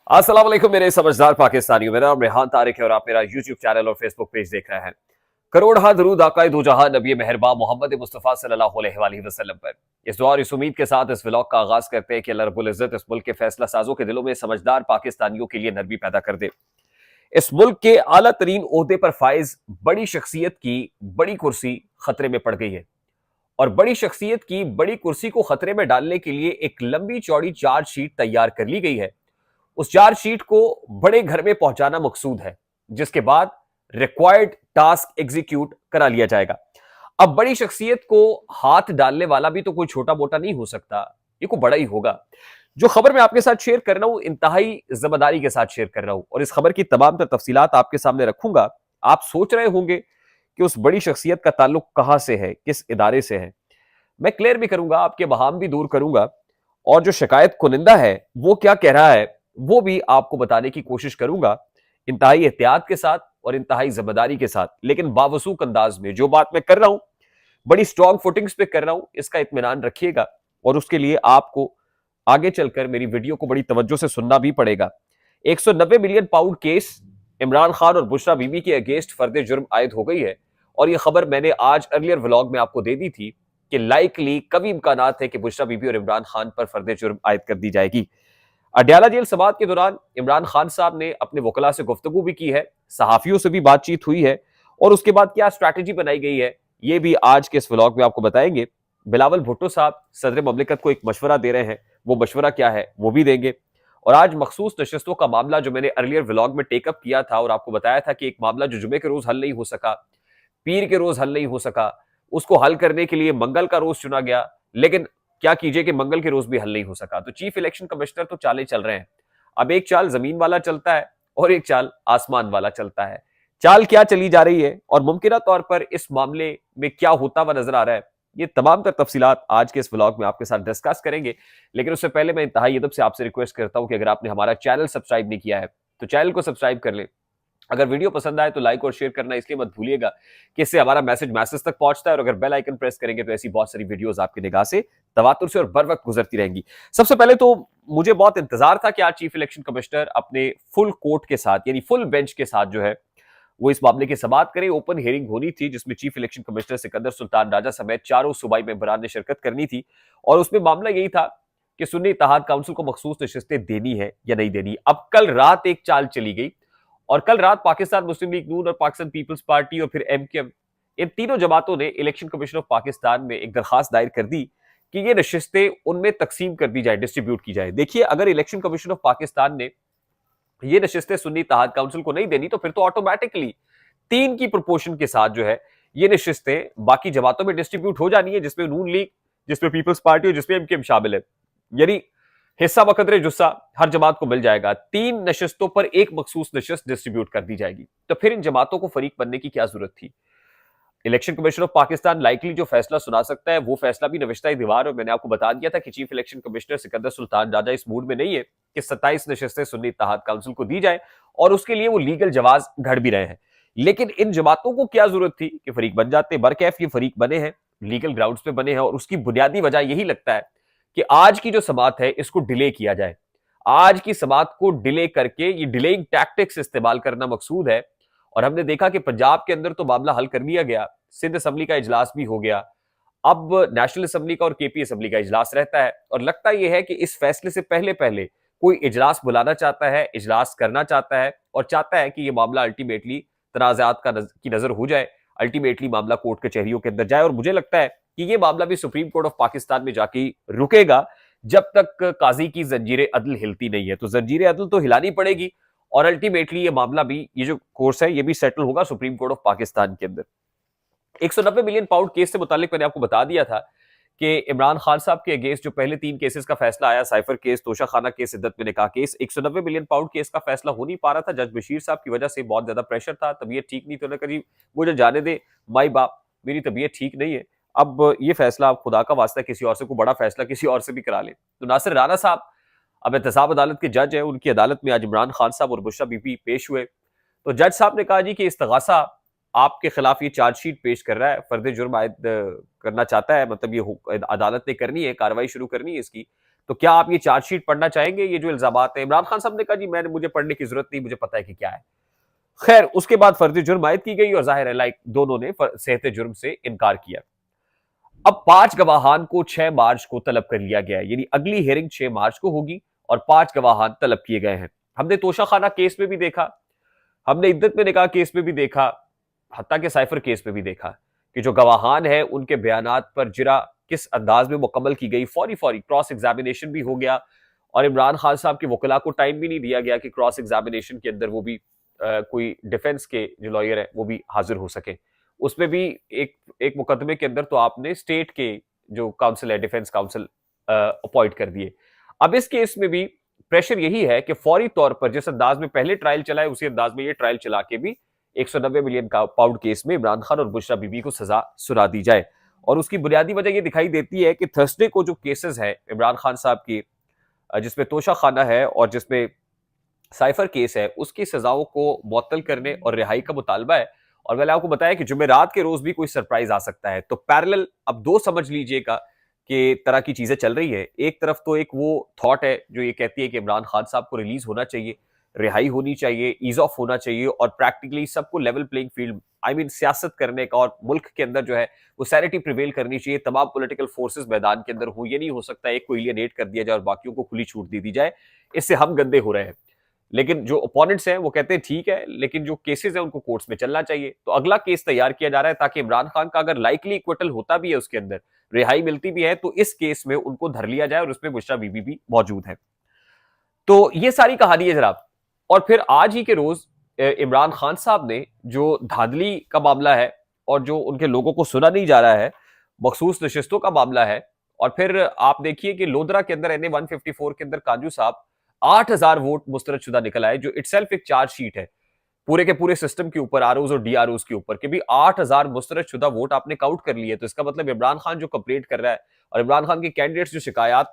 अस्सलाम वालेकुम मेरे समझदार पाकिस्तानियों। मेरा नाम रेहान तारिक है और आप मेरा यूट्यूब चैनल और फेसबुक पेज देख रहे हैं। करोड़ हा दरूद आकाए दो जहां नबी मेहरबान मोहम्मद मुस्तफ़ा सल्लल्लाहु अलैहि वसल्लम पर। इस दुआ और इस उम्मीद के साथ इस व्लॉग का आगाज करते हैं कि अल्लाह रब्बुल इज्जत इस मुल्क के फैसला साजों के दिलों में समझदार पाकिस्तानियों के लिए नरमी पैदा कर दे। इस मुल्क के आला तरीन ओहदे पर फाइज बड़ी शख्सियत की बड़ी कुर्सी खतरे में पड़ गई है और बड़ी शख्सियत की बड़ी कुर्सी को खतरे में डालने के लिए एक लंबी चौड़ी चार्जशीट तैयार कर ली गई है। उस चार्जशीट को बड़े घर में पहुंचाना मकसूद है, जिसके बाद रिक्वायर्ड टास्क एग्जीक्यूट करा लिया जाएगा। अब बड़ी शख्सियत को हाथ डालने वाला भी तो कोई छोटा मोटा नहीं हो सकता, ये कोई बड़ा ही होगा। जो खबर मैं आपके साथ शेयर कर रहा हूं इंतहाई जिम्मेदारी के साथ शेयर कर रहा हूं और इस खबर की तमाम तर तफसीलात आपके सामने रखूंगा। आप सोच रहे होंगे कि उस बड़ी शख्सियत का ताल्लुक कहां से है, किस इदारे से है। मैं क्लियर भी करूंगा, आपके बहाम भी दूर करूंगा और जो शिकायत कुनिंदा है वो क्या कह रहा है वो भी आपको बताने की कोशिश करूंगा, इंतहाई एहतियात के साथ और इंतहाई जिम्मेदारी के साथ। लेकिन बावसूख अंदाज में जो बात मैं कर रहा हूं बड़ी स्ट्रॉन्ग फुटिंग्स पे कर रहा हूं, इसका इत्मीनान रखिएगा और उसके लिए आपको आगे चलकर मेरी वीडियो को बड़ी तवज्जो से सुनना भी पड़ेगा। 190 million pound case Imran Khan और बुशरा बीबी के अगेंस्ट फर्द जुर्म आयद हो गई है और यह खबर मैंने आज अर्लियर व्लॉग में आपको दे दी थी कि लाइकली कभी इम्कानात है कि बुशरा बीबी और इमरान खान पर फर्द जुर्म आयद कर दी जाएगी। अडयाला जेल समाअत के दौरान इमरान खान साहब ने अपने वकला से गुफ्तगू भी की है, सहाफियों से भी बातचीत हुई है और उसके बाद क्या स्ट्रैटेजी बनाई गई है ये भी आज के इस व्लॉग में आपको बताएंगे। बिलावल भुट्टो साहब सदर ममलिकत को एक मशवरा दे रहे हैं, वो मशवरा क्या है वो भी देंगे। और आज मखसूस नशस्तों का मामला जो मैंने अर्लियर व्लॉग में टेकअप किया था और आपको बताया था कि एक मामला जो जुमे के रोज हल नहीं हो सका, पीर के रोज हल नहीं हो सका, उसको हल करने के लिए मंगल का रोज चुना गया, लेकिन क्या कीजिए कि मंगल के रोज भी हल नहीं हो सका। तो चीफ इलेक्शन कमिश्नर तो चाले चल रहे हैं। अब एक चाल जमीन वाला चलता है और एक चाल आसमान वाला चलता है। चाल क्या चली जा रही है और मुमकिन तौर पर इस मामले में क्या होता हुआ नजर आ रहा है, ये तमाम तर तफसीलात आज के इस व्लॉग में आपके साथ डिस्कस करेंगे। लेकिन उससे पहले मैं इंतहाई अदब से आपसे रिक्वेस्ट करता हूं कि अगर आपने हमारा चैनल सब्सक्राइब नहीं किया है तो चैनल को सब्सक्राइब कर ले। अगर वीडियो पसंद आए तो लाइक और शेयर करना इसलिए मत भूलिएगा कि इससे हमारा मैसेज तक पहुंचता है और अगर बेल आइकन प्रेस करेंगे तो ऐसी बहुत सारी वीडियोस आपकी निगाह से तवातुर से और बर वक्त गुजरती रहेंगी। सबसे पहले तो मुझे बहुत इंतजार था कि आज चीफ इलेक्शन कमिश्नर अपने फुल कोर्ट के साथ यानी फुल बेंच के साथ जो है वो इस मामले की समाअत करे। ओपन हियरिंग होनी थी जिसमें chief election commissioner Sikandar Sultan Raja समेत चारों सूबाई मेंबरान ने शिरकत करनी थी और उसमें मामला यही था कि सुन्नी इत्तेहाद काउंसिल को मखसूस नशिस्तें देनी है या नहीं देनी। अब कल रात एक चाल चली गई और कल रात पाकिस्तान मुस्लिम लीग नून और पाकिस्तान पीपल्स पार्टी और फिर एमकेएम, इन तीनों जमातों ने इलेक्शन कमीशन ऑफ पाकिस्तान में एक दरखास्त दायर कर दी कि ये नशिस्तें उनमें तकसीम कर दी जाए, डिस्ट्रीब्यूट की जाए। देखिए, अगर इलेक्शन कमीशन ऑफ पाकिस्तान ने ये नशिस्तें सुन्नी इत्तेहाद काउंसिल को नहीं देनी तो फिर तो ऑटोमेटिकली 3 की प्रोपोर्शन के साथ जो है ये नशिस्तें बाकी जमातों में डिस्ट्रीब्यूट हो जानी है, जिसमें नून लीग, जिसमें पीपल्स पार्टी और जिसमें एमकेएम शामिल है। यानी हिस्सा बकदरे जुस्सा हर जमात को मिल जाएगा। 3 नशिस्तों पर एक मखसूस नशिस्त डिस्ट्रीब्यूट कर दी जाएगी। तो फिर इन जमातों को फरीक बनने की क्या जरूरत थी। Election commission of Pakistan likely जो फैसला सुना सकता है वो फैसला भी नविश्ता दीवार, और मैंने आपको बता दिया था कि chief election commissioner Sikandar Sultan Raja इस मूड में नहीं है कि 27 नशिस्तें सुन्नी इत्तेहाद काउंसिल को दी जाए और उसके लिए वो लीगल जवाज घड़ भी रहे हैं। लेकिन इन जमातों को क्या जरूरत थी कि फरीक बन जाते। बरकैफ ये फरीक बने हैं, लीगल ग्राउंड्स पे बने हैं और उसकी बुनियादी वजह यही लगता है कि आज की जो समाअत है इसको डिले किया जाए। आज की समाअत को डिले करके ये डिलेइंग टैक्टिक्स इस्तेमाल करना मकसूद है। और हमने देखा कि पंजाब के अंदर तो मामला हल कर लिया गया, सिंध असेंबली का इजलास भी हो गया, अब नेशनल असेंबली का और केपी असेंबली का इजलास रहता है और लगता यह है कि इस फैसले से पहले पहले कोई इजलास बुलाना चाहता है, इजलास करना चाहता है और चाहता है कि यह मामला अल्टीमेटली तनाज़ात की नजर हो जाए, अल्टीमेटली मामला कोर्ट कचहरियों के अंदर जाए। और मुझे लगता है कि यह मामला भी सुप्रीम कोर्ट ऑफ पाकिस्तान में जाके रुकेगा जब तक काजी की जंजीरें अदल हिलती नहीं है। तो जंजीरें अदल तो हिलानी पड़ेगी और अल्टीमेटली ये मामला भी, ये जो कोर्स है ये भी सेटल होगा सुप्रीम कोर्ट ऑफ पाकिस्तान के अंदर। 190 मिलियन पाउंड केस से मुतालिक मैंने आपको बता दिया था कि इमरान खान साहब के अगेंस्ट जो पहले 3 केसेस का फैसला आया, साइफर केस, तोशा खाना केस, सिद्दत में निकाह केस, 190 मिलियन पाउंड केस का फैसला हो नहीं पा रहा था। जज बशीर साहब की वजह से बहुत ज्यादा प्रेशर था, तबीयत ठीक नहीं, तो उन्होंने कहा जी मुझे जाने दे माई बाप, मेरी तबीयत ठीक नहीं है। अब ये फैसला आप खुदा का वास्ता किसी और से, कोई बड़ा फैसला किसी और से भी करा ले। तो नासिर राना साहब अब एहतसाब अदालत के जज है, उनकी अदालत में आज इमरान खान साहब और बुशरा बीबी पेश हुए। तो जज साहब ने कहा जी कि इस्तगासा आपके खिलाफ ये चार्जशीट पेश कर रहा है, फर्द जुर्म आयद करना चाहता है, मतलब ये अदालत ने करनी है, कार्रवाई शुरू करनी है इसकी, तो क्या आप ये चार्जशीट पढ़ना चाहेंगे? ये जो इल्जामात है, इमरान खान साहब ने कहा जी मुझे पढ़ने की जरूरत नहीं, मुझे पता है कि क्या है। खैर, उसके बाद फर्जी जुर्म आयद की गई और जाहिर है दोनों ने सेहते जुर्म से इनकार किया। अब 5 गवाहान को 6 मार्च को तलब कर लिया गया है, यानी अगली हियरिंग 6 मार्च को होगी और 5 गवाहान तलब किए गए हैं। हमने तोशाखाना केस में भी देखा, हमने इद्दत में निकाह केस में भी देखा, हत्ता के साइफर केस में भी देखा कि जो गवाहान है उनके बयानात पर जिरा किस अंदाज में मुकम्मल की गई, फौरी फौरी क्रॉस एग्जामिनेशन भी हो गया और इमरान खान साहब के वकला को टाइम भी नहीं दिया गया कि क्रॉस एग्जामिनेशन के अंदर वो भी कोई डिफेंस के जो लॉयर है वो भी हाजिर हो सके। उसमें भी एक एक मुकदमे के अंदर तो आपने स्टेट के जो काउंसिल है, डिफेंस काउंसिल अपॉइंट कर दिए। अब इस केस में भी प्रेशर यही है कि फौरी तौर पर जिस अंदाज में पहले ट्रायल चला है उसी अंदाज में ये ट्रायल चला के भी 190 मिलियन पाउंड केस में इमरान खान और बुशरा बीबी को सजा सुना दी जाए। और उसकी बुनियादी वजह यह दिखाई देती है कि थर्सडे को जो केसेस है इमरान खान साहब की, जिसमें तोशा खाना है और जिसमें साइफर केस है, उसकी सजाओं को मुअत्तल करने और रिहाई का मुतालबा है। और मैंने आपको बताया कि जुमेरात के रोज भी कोई सरप्राइज आ सकता है। तो पैरेलल अब दो समझ लीजिएगा कि तरह की चीजें चल रही है। एक तरफ तो एक वो थॉट है जो ये कहती है कि इमरान खान साहब को रिलीज होना चाहिए, रिहाई होनी चाहिए, ईज ऑफ होना चाहिए और प्रैक्टिकली सबको लेवल प्लेइंग फील्ड सियासत करने का और मुल्क के अंदर जो है वो सैनिटी प्रिवेल करनी चाहिए, तमाम पॉलिटिकल फोर्सेस मैदान के अंदर हो। ये नहीं हो सकता एक को एलियनेट कर दिया जाए और बाकियों को खुली छूट दे दी जाए, इससे हम गंदे हो रहे हैं। लेकिन जो ओपोनेंट्स हैं वो कहते हैं ठीक है, लेकिन जो केसेस हैं उनको कोर्ट्स में चलना चाहिए। तो अगला केस तैयार किया जा रहा है ताकि इमरान खान का अगर लाइकली इक्विटल होता भी है, उसके अंदर रिहाई मिलती भी है, तो इस केस में उनको धर लिया जाए और उसमें बुशरा बीबी भी मौजूद है। तो ये सारी कहानी है जनाब। और फिर आज ही के रोज इमरान खान साहब ने जो धांधली का मामला है और जो उनके लोगों को सुना नहीं जा रहा है, मखसूस नशिस्तों का मामला है, और फिर आप देखिए कि लोधरा के अंदर NA 154 के अंदर कांजू साहब 8,000 वोट मुस्तरदशुदा निकल आए, जो इटसेल्फ एक चार्जशीट है पूरे के पूरे सिस्टम के ऊपर, आरओज और डीआरओज के ऊपर, कि भी 8,000 मुस्तरदशुदा वोट आपने काउंट कर लिए। तो इसका मतलब इमरान खान जो कंप्लेंट कर रहा है और इमरान खान के कैंडिडेट्स जो शिकायत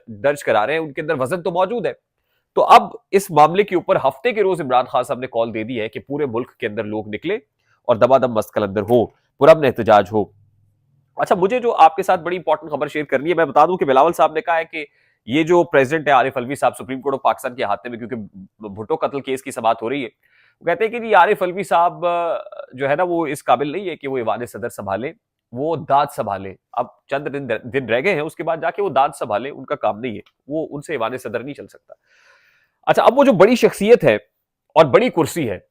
दर्ज करा रहे हैं उनके अंदर वजन तो मौजूद है। तो अब इस मामले के ऊपर हफ्ते के रोज इमरान खान साहब ने कॉल दे दी है कि पूरे मुल्क के अंदर लोग निकले और दबादम मस्त कलंदर हो, पुरअमन एहतजाज हो। अच्छा, मुझे जो आपके साथ बड़ी इंपॉर्टेंट खबर शेयर करनी है, मैं बता दूं कि बिलावल साहब ने कहा है कि ये जो प्रेसिडेंट है आरिफ अलवी साहब, सुप्रीम कोर्ट ऑफ पाकिस्तान के हाथ में, क्योंकि भुट्टो कत्ल केस की समाअत हो रही है, वो कहते हैं कि जी आरिफ अलवी साहब जो है ना वो इस काबिल नहीं है कि वो ईवान सदर संभाले, वो दाद संभाले। अब चंद दिन रह गए हैं, उसके बाद जाके वो दाद संभाले, उनका काम नहीं है, वो उनसे ईवान सदर नहीं चल सकता। अच्छा, अब वो जो बड़ी शख्सियत है और बड़ी कुर्सी है,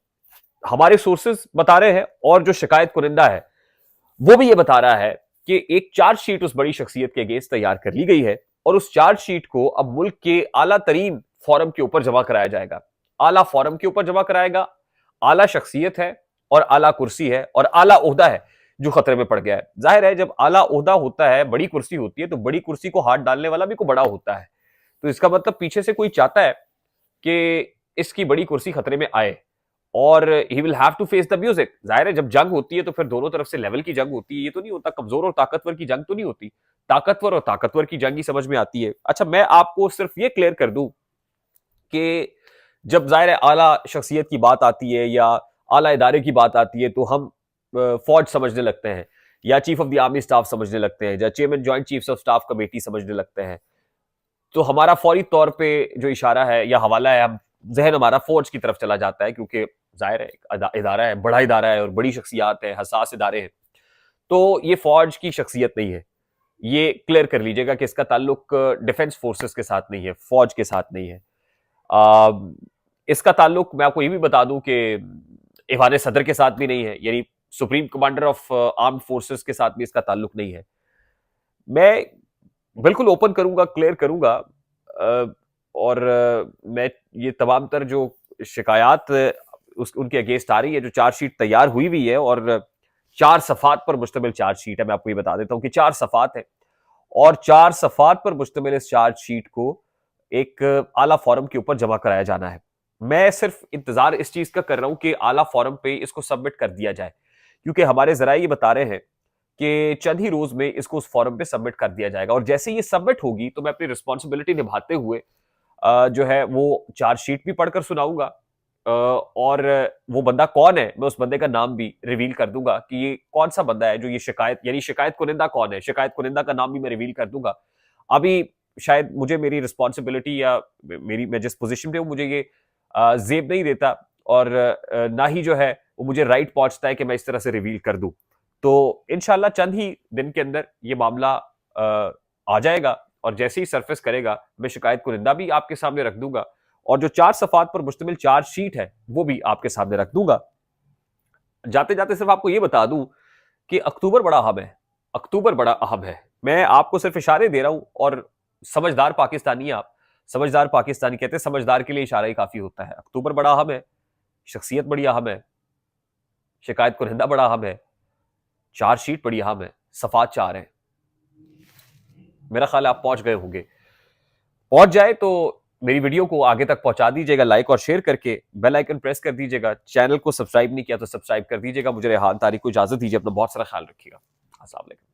हमारे सोर्सेज बता रहे हैं और जो शिकायत कुनिंदा है वो भी ये बता रहा है कि एक चार्जशीट उस बड़ी शख्सियत के अगेंस्ट तैयार कर ली गई है और उस चार्जशीट को अब मुल्क के आला तरीन फोरम के ऊपर जमा कराया जाएगा। आला फोरम के ऊपर जमा कराएगा। आला शख्सियत है और आला कुर्सी है और आला ओहदा है जो खतरे में पड़ गया है। जाहिर है जब आला ओहदा होता है, बड़ी कुर्सी होती है, तो बड़ी कुर्सी को हाथ डालने वाला भी को बड़ा होता है। तो इसका मतलब पीछे से कोई चाहता है कि इसकी बड़ी कुर्सी खतरे में आए और he will have to face the music. जाहिर है जब जंग होती है तो फिर दोनों तरफ से लेवल की जंग होती है, ये तो नहीं होता कमजोर और ताकतवर की जंग तो नहीं होती, ताकतवर और ताकतवर की जंग ही समझ में आती है। अच्छा, मैं आपको सिर्फ ये क्लियर कर दूं कि जब जाहिर है आला शख्सियत की बात आती है या आला इदारे की बात आती है तो हम फौज समझने लगते हैं या chief of the army staff समझने लगते हैं या chairman joint chiefs of staff committee समझने लगते हैं। तो हमारा फौरी तौर पे जो इशारा है या हवाला है, हम जहन हमारा फौज की तरफ चला जाता है, क्योंकि जाहिर है एक इदारा है, बड़ा इदारा है और बड़ी शख्सियात है, हसास इदारे हैं। तो ये फौज की शख्सियत नहीं है, ये क्लियर कर लीजिएगा कि इसका ताल्लुक डिफेंस फोर्सेस के साथ नहीं है, फौज के साथ नहीं है। इसका ताल्लुक मैं आपको ये भी बता दूं कि ईवान सदर के साथ भी नहीं है, यानी supreme commander of armed forces के साथ भी इसका ताल्लुक नहीं है। मैं बिल्कुल ओपन करूंगा, क्लियर करूंगा, और मैं ये तमाम तर जो शिकायत उनके अगेंस्ट आ रही है, जो चार्जशीट तैयार हुई हुई है और 4 सफात पर मुश्तमिल चार्जशीट है, मैं आपको ये बता देता हूं कि 4 सफात है और 4 सफात पर मुश्तमिल इस चार्जशीट को एक आला फोरम के ऊपर जमा कराया जाना है। मैं सिर्फ इंतजार इस चीज का कर रहा हूं कि आला फोरम पे इसको सबमिट कर दिया जाए, क्योंकि हमारे जराये ये बता रहे हैं कि चंद ही रोज में इसको उस फॉरम पे सबमिट कर दिया जाएगा और जैसे ये सबमिट होगी तो मैं अपनी रिस्पॉन्सिबिलिटी निभाते हुए जो है वो चार्जशीट भी पढ़कर सुनाऊंगा और वो बंदा कौन है मैं उस बंदे का नाम भी रिवील कर दूंगा कि ये कौन सा बंदा है जो ये शिकायत, यानी शिकायत कुनिंदा कौन है, शिकायत कुनिंदा का नाम भी मैं रिवील कर दूंगा। अभी शायद मुझे मेरी रिस्पॉन्सिबिलिटी या मैं जिस पोजीशन पे हूँ मुझे ये जेब नहीं देता, और ना ही जो है वो मुझे राइट पहुंचता है कि मैं इस तरह से रिवील कर दूं। तो इंशाल्लाह चंद ही दिन के अंदर ये मामला आ जाएगा, और जैसे ही सरफेस करेगा मैं शिकायत कुनिंदा भी आपके सामने रख दूंगा, और जो 4 सफ़ात पर मुश्तमिल चार्जशीट है वो भी आपके सामने रख दूंगा। जाते जाते सिर्फ आपको ये बता दूं कि अक्टूबर बड़ा अहम है, अक्टूबर बड़ा अहम है। मैं आपको सिर्फ इशारे दे रहा हूं, और समझदार पाकिस्तानी आप, समझदार पाकिस्तानी कहते हैं समझदार के लिए इशारा ही काफी होता है। अक्टूबर बड़ा अहम है, शख्सियत बड़ी अहम है, शिकायत कुनिंदा बड़ा अहम है, चार्जशीट बड़ी अहम है, सफ़ात 4 है। मेरा ख्याल आप पहुंच गए होंगे। पहुंच जाए तो मेरी वीडियो को आगे तक पहुंचा दीजिएगा लाइक और शेयर करके, बेल आइकन प्रेस कर दीजिएगा। चैनल को सब्सक्राइब नहीं किया तो सब्सक्राइब कर दीजिएगा। मुझे रेहान तारिक को इजाजत दीजिए, अपना बहुत सारा ख्याल रखिएगा। अस्सलाम वालेकुम।